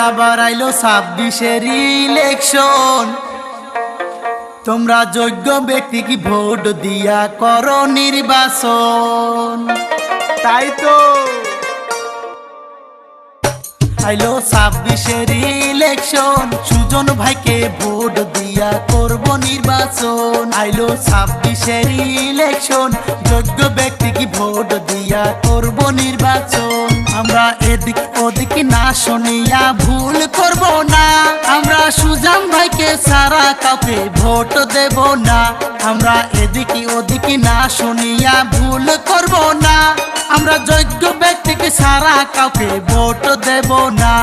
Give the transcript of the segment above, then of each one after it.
আবার আইলো 26-এর ইলেকশন। তোমরা যোগ্য ব্যক্তি কি ভোট দিয়া করো নির্বাচন। তাই তো আইলো 26-এর ইলেকশন, সুজন ভাইকে ভোট দিয়া করব নির্বাচন। আইলো 26-এর ইলেকশন, যোগ্য ব্যক্তি কি ভোট দিয়া করব নির্বাচন। আমরা এদিক ওদিক না শুনিয়া ভুল করব না, আমরা সুজন ভাইকে সারা কাউকে ভোট দেব না। আমরা এদিক ওদিক না শুনিয়া ভুল করব না, আমরা যোগ্য ব্যক্তিকে সারা কাউকে ভোট দেব না।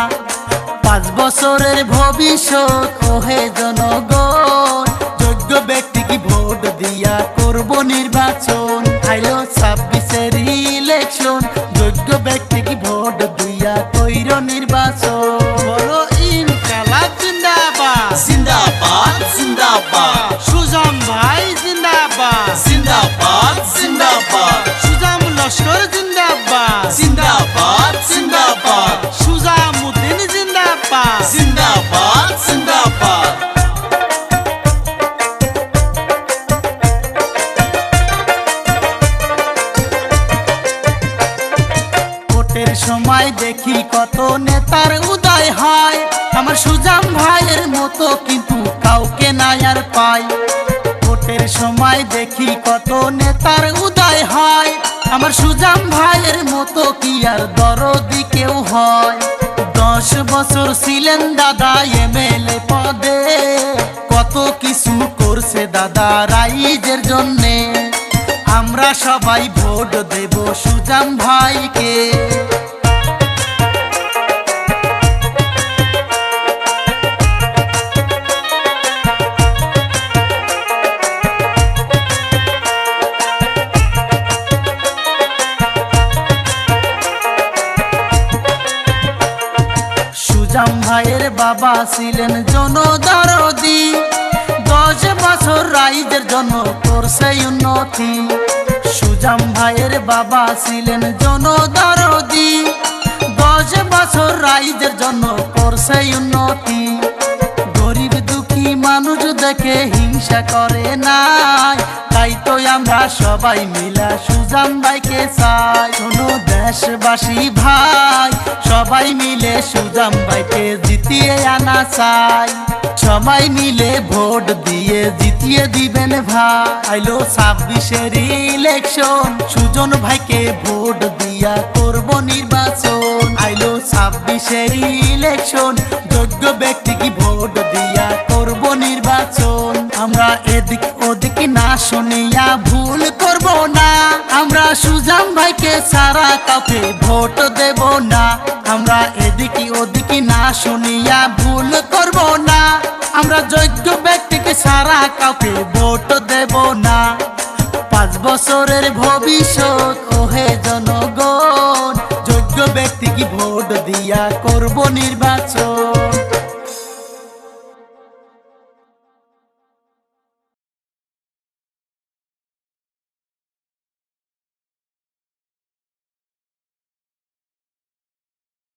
5 বছরের ভবিষ্যৎ ওহে জনগণ, যোগ্য ব্যক্তিকে ভোট দিয়া করব নির্বাচন। আইলো 26-এর ইলেকশন, যোগ্য ব্যক্তিকে ভোট দিয়া কইর নির্বাচন। বলো ইনকালাব জিন্দাবাদ, জিন্দাবাদ জিন্দাবাদ সুজন ভাই জিন্দাবাদ, জিন্দাবাদ জিন্দাবাদ সুজাম লস্কর জিন্দাবাদ, জিন্দাবাদ জিন্দাবাদ সুজামুদ্দিন জিন্দাবাদ। জিন্দাবাদ জিন্দাবাদ ভোটের সময় দেখি কত নেতার উদয় হয়, আমার সুজাম ভাইয়ের মতো কিন্তু কাউকে নাই আর পাই। ভোটের সময় দেখি কত নেতার উদয় হয়, আমার সুজাম ভাইয়ের মতো কি আর দরদি কেউ হয়। 10 বছর ছিলেন দাদা এমএলএ পদে, কত কিছু করছে দাদা রাইজের জন্যে। আমরা সবাই ভোট দেব সুজাম ভাইকে। সুজাম ভাইয়ের বাবা ছিলেন জনদরদি, 10 বছর রাইজের জন্য করছে উন্নতি। সুজাম ভাইয়ের বাবা ছিলেন জনদরদি, 10 বছর রাইজের জন্য করছে উন্নতি। গরিব দুঃখী মানুষ দেখে হিংসা করে নাই, তাই তো আমরা সবাই মিলা সুজাম ভাইকে চাই। শোনো দেশবাসী ভাই, সবাই মিলে সুজাম ভাইকে জিতিয়ে আনা চাই। সবাই মিলে ভোট দিয়ে জিতিয়ে দিবেন ভাই। আইলো 26-এর ইলেকশন, সুজন ভাইকে ভোট দিয়া করব নির্বাচন। আইলো 26-এর ইলেকশন, যোগ্য ব্যক্তিকে ভোট দিয়া করব নির্বাচন। আমরা এদিক ওদিক না শুনিয়া ভুল করব না, আমরা সুজাম ভাইকে সারা কাউকে ভোট দেব না। আমরা এদিক ওদিক না শুনিয়া ভুল করব না, আমরা যোগ্য ব্যক্তিকে সারা কাউকে ভোট দেব না। 5 বছরের ভবিষ্যৎ